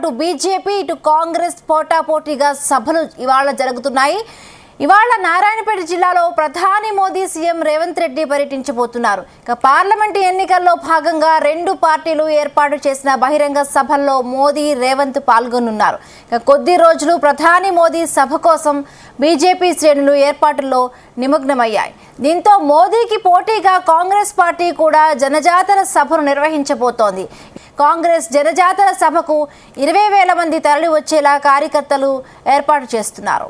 అటు బీజేపీ ఇటు కాంగ్రెస్ పోటాపోటీగా సభలు ఇవాళ జరుగుతున్నాయి. ఇవాళ నారాయణపేట జిల్లాలో ప్రధాని మోదీ సీఎం రేవంత్ రెడ్డి పర్యటించబోతున్నారు. ఇక పార్లమెంటు ఎన్నికల్లో భాగంగా రెండు పార్టీలు ఏర్పాటు చేసిన బహిరంగ సభల్లో మోదీ రేవంత్ పాల్గొనున్నారు. ఇక కొద్ది రోజులు ప్రధాని మోదీ సభ కోసం బీజేపీ శ్రేణులు ఏర్పాటులో నిమగ్నమయ్యాయి. దీంతో మోదీకి పోటీగా కాంగ్రెస్ పార్టీ కూడా జనజాతర సభను నిర్వహించబోతోంది. కాంగ్రెస్ జనజాతర సభకు 20,000 మంది తరలి వచ్చేలా కార్యకర్తలు ఏర్పాటు చేస్తున్నారు.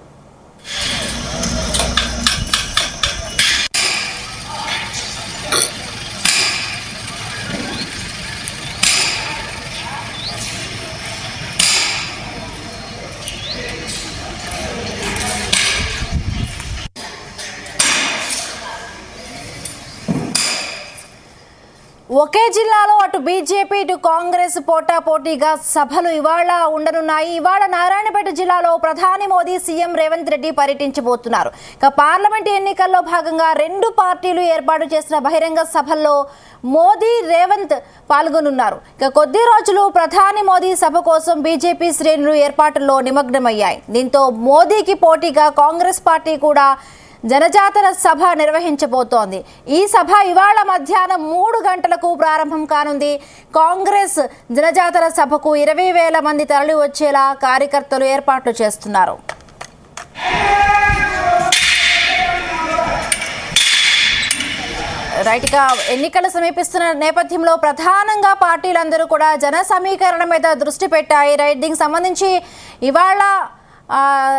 ఒకే జిల్లాలో అటు బీజేపీ ఇటు కాంగ్రెస్ పోటాపోటీగా సభలు ఇవాళ ఉండనున్నాయి. ఇవాళ నారాయణపేట జిల్లాలో ప్రధాని మోదీ సీఎం రేవంత్ రెడ్డి పర్యటించబోతున్నారు. ఇక పార్లమెంటు ఎన్నికల్లో భాగంగా రెండు పార్టీలు ఏర్పాటు చేసిన బహిరంగ సభల్లో మోదీ రేవంత్ పాల్గొనున్నారు. ఇక కొద్ది రోజులు ప్రధాని మోదీ సభ కోసం బీజేపీ శ్రేణులు ఏర్పాటులో నిమగ్నమయ్యాయి. దీంతో మోదీకి పోటీగా కాంగ్రెస్ పార్టీ కూడా జనజాతర సభ నిర్వహించబోతోంది. ఈ సభ ఇవాళ మధ్యాహ్నం 3 గంటలకు ప్రారంభం కానుంది. కాంగ్రెస్ జనజాతర సభకు 20,000 మంది తరలి వచ్చేలా కార్యకర్తలు ఏర్పాట్లు చేస్తున్నారు. రైట్గా ఎన్నికలు సమీపిస్తున్న నేపథ్యంలో ప్రధానంగా పార్టీలందరూ కూడా జన సమీకరణ మీద దృష్టి పెట్టాయి. రైట్, దీనికి సంబంధించి ఇవాళ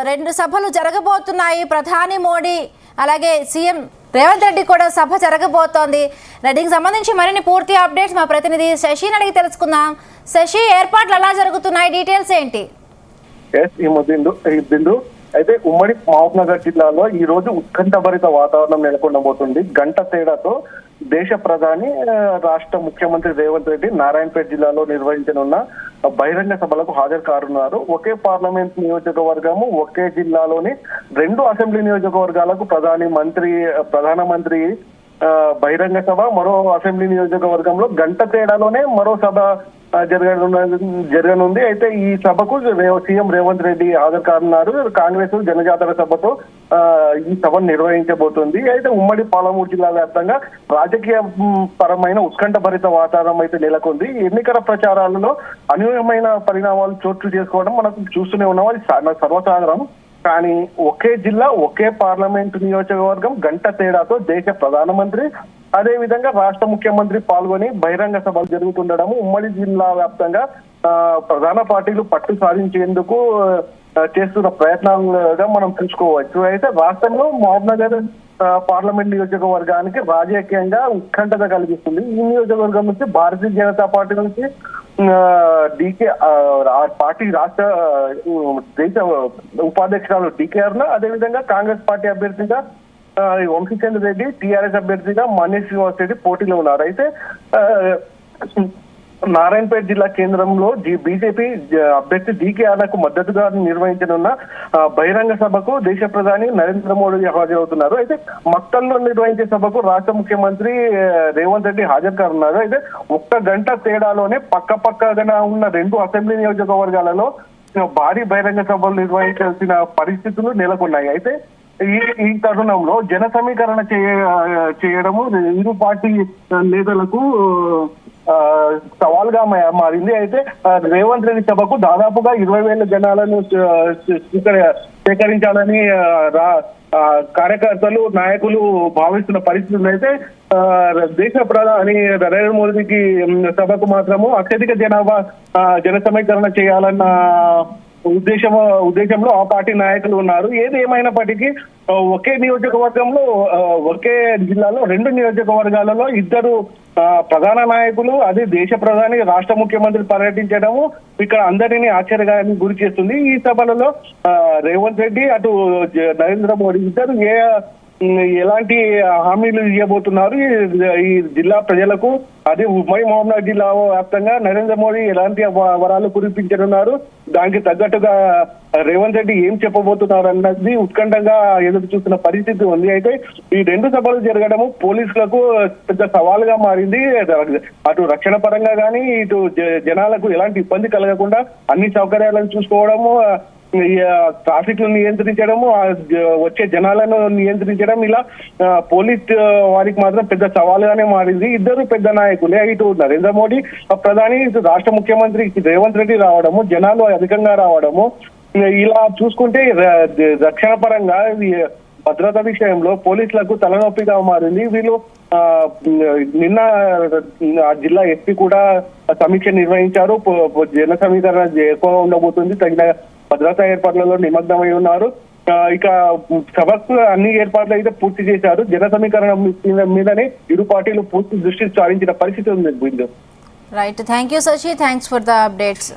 2 సభలు జరగబోతున్నాయి. ప్రధాని మోడీ అలాగే సీఎం రేవంత్ రెడ్డి కూడా సభ జరగబోతోంది. దీనికి సంబంధించి మరిన్ని పూర్తి అప్డేట్స్ మా ప్రతినిధి శశిని అడిగి తెలుసుకుందాం. శశి, ఏర్పాట్లు ఎలా జరుగుతున్నాయి, డీటెయిల్స్ ఏంటి? అయితే ఉమ్మడి మహబూబ్నగర్ జిల్లాలో ఈ రోజు ఉత్కంఠభరిత వాతావరణం నెలకొనబోతుంది. గంట తేడాతో దేశ ప్రధాని రాష్ట్ర ముఖ్యమంత్రి రేవంత్ రెడ్డి నారాయణపేట జిల్లాలో నిర్వహించనున్న బహిరంగ సభలకు హాజరు కానున్నారు. ఒకే పార్లమెంట్ నియోజకవర్గము, ఒకే జిల్లాలోని 2 అసెంబ్లీ నియోజకవర్గాలకు ప్రధానమంత్రి బహిరంగ సభ, మరో అసెంబ్లీ నియోజకవర్గంలో గంట తేడాలోనే మరో సభ జరగనుంది. అయితే ఈ సభకు సీఎం రేవంత్ రెడ్డి హాజరు కానున్నారు. కాంగ్రెస్ జనజాతర సభతో ఈ సభను నిర్వహించబోతుంది. అయితే ఉమ్మడి పాలమూరు జిల్లా వ్యాప్తంగా రాజకీయ పరమైన ఉత్కంఠభరిత వాతావరణం అయితే నెలకొంది. ఎన్నికల ప్రచారాలలో అనూహ్యమైన పరిణామాలు చోటు చేసుకోవడం మనం చూస్తూనే ఉన్నాం. అది సర్వసాధారణం. కానీ ఒకే జిల్లా, ఒకే పార్లమెంటు నియోజకవర్గం, గంట తేడాతో దేశ ప్రధానమంత్రి అదే విధంగా రాష్ట్ర ముఖ్యమంత్రి పాల్గొని బహిరంగ సభలు జరుగుతుండడము ఉమ్మడి జిల్లా వ్యాప్తంగా ప్రధాన పార్టీలు పట్టు సాధించేందుకు చేస్తున్న ప్రయత్నాలుగా మనం చూసుకోవచ్చు. అయితే రాష్ట్రంలో మహబూబ్నగర్ పార్లమెంట్ నియోజకవర్గానికి రాజకీయంగా ఉత్కంఠత కలిగిస్తుంది. ఈ నియోజకవర్గం నుంచి భారతీయ జనతా పార్టీ నుంచి పార్టీ రాష్ట్ర దేశ ఉపాధ్యక్షురాలు డీకే అరుణ, అదేవిధంగా కాంగ్రెస్ పార్టీ అభ్యర్థిగా వంశీచంద్ర రెడ్డి, టీఆర్ఎస్ అభ్యర్థిగా మనీష్ శ్రీనివాస్ రెడ్డి పోటీలో ఉన్నారు. అయితే నారాయణపేట జిల్లా కేంద్రంలో బీజేపీ అభ్యర్థి డీకే అరుణకు మద్దతుగా నిర్వహించనున్న బహిరంగ సభకు దేశ ప్రధాని నరేంద్ర మోడీ హాజరవుతున్నారు. అయితే మక్తల్లో నిర్వహించే సభకు రాష్ట్ర ముఖ్యమంత్రి రేవంత్ రెడ్డి హాజరు కానున్నారు. అయితే 1 గంట తేడాలోనే పక్కగా ఉన్న 2 అసెంబ్లీ నియోజకవర్గాలలో భారీ బహిరంగ సభలు నిర్వహించాల్సిన పరిస్థితులు నెలకొన్నాయి. అయితే ఈ తరుణంలో జన సమీకరణ చేయడము ఇరు పార్టీ నేతలకు సవాల్గా మారింది. అయితే రేవంత్ రెడ్డి సభకు దాదాపుగా 20,000 జనాలను సేకరించాలని కార్యకర్తలు, నాయకులు భావిస్తున్న పరిస్థితులు. అయితే దేశ ప్రధాని నరేంద్ర మోదీకి సభకు మాత్రము అత్యధిక జన సమీకరణ చేయాలన్న ఉద్దేశంలో ఆ పార్టీ నాయకులు ఉన్నారు. ఏది ఏమైనప్పటికీ ఒకే నియోజకవర్గంలో, ఒకే జిల్లాలో 2 నియోజకవర్గాలలో 2 ప్రధాన నాయకులు, అది దేశ ప్రధాని రాష్ట్ర ముఖ్యమంత్రి పర్యటించడము ఇక్కడ అందరినీ ఆశ్చర్యానికి గురి చేస్తుంది. ఈ సభలలో రేవంత్ రెడ్డి, అటు నరేంద్ర మోడీ ఇద్దరు ఏ ఎలాంటి హామీలు ఇవ్వబోతున్నారు ఈ జిల్లా ప్రజలకు, అదే ఉమ్మడి మహబూబ్నగర్ జిల్లా వ్యాప్తంగా నరేంద్ర మోడీ ఎలాంటి వరాలు కురిపించనున్నారు, దానికి తగ్గట్టుగా రేవంత్ రెడ్డి ఏం చెప్పబోతున్నారు అన్నది ఉత్కంఠంగా ఎదురు చూస్తున్న పరిస్థితి ఉంది. అయితే ఈ రెండు సభలు జరగడము పోలీసులకు పెద్ద సవాలుగా మారింది. అటు రక్షణ పరంగా కానీ ఇటు జనాలకు ఎలాంటి ఇబ్బంది కలగకుండా అన్ని సౌకర్యాలను చూసుకోవడము, ట్రాఫిక్ ను నియంత్రించడము, వచ్చే జనాలను నియంత్రించడం, ఇలా పోలీస్ వారికి మాత్రం పెద్ద సవాలుగానే మారింది. ఇద్దరు పెద్ద నాయకులే, ఇటు నరేంద్ర మోడీ ప్రధాని, ఇటు రాష్ట్ర ముఖ్యమంత్రి రేవంత్ రెడ్డి రావడము, జనాలు అధికంగా రావడము, ఇలా చూసుకుంటే రక్షణ పరంగా భద్రత విషయంలో పోలీసులకు తలనొప్పిగా మారింది. వీళ్ళు నిన్న జిల్లా ఎస్పీ కూడా సమీక్ష నిర్వహించారు. జన సమీకరణ ఎక్కువగా ఉండబోతుంది, తగిన భద్రతా ఏర్పాట్లలో నిమగ్నమై ఉన్నారు. ఇక సభకు అన్ని ఏర్పాట్లు అయితే పూర్తి చేశారు. జన సమీకరణ మీదనే ఇరు పార్టీలు పూర్తి దృష్టి సారించిన పరిస్థితి ఉంది. Right, thank you Shashi, thanks for the updates.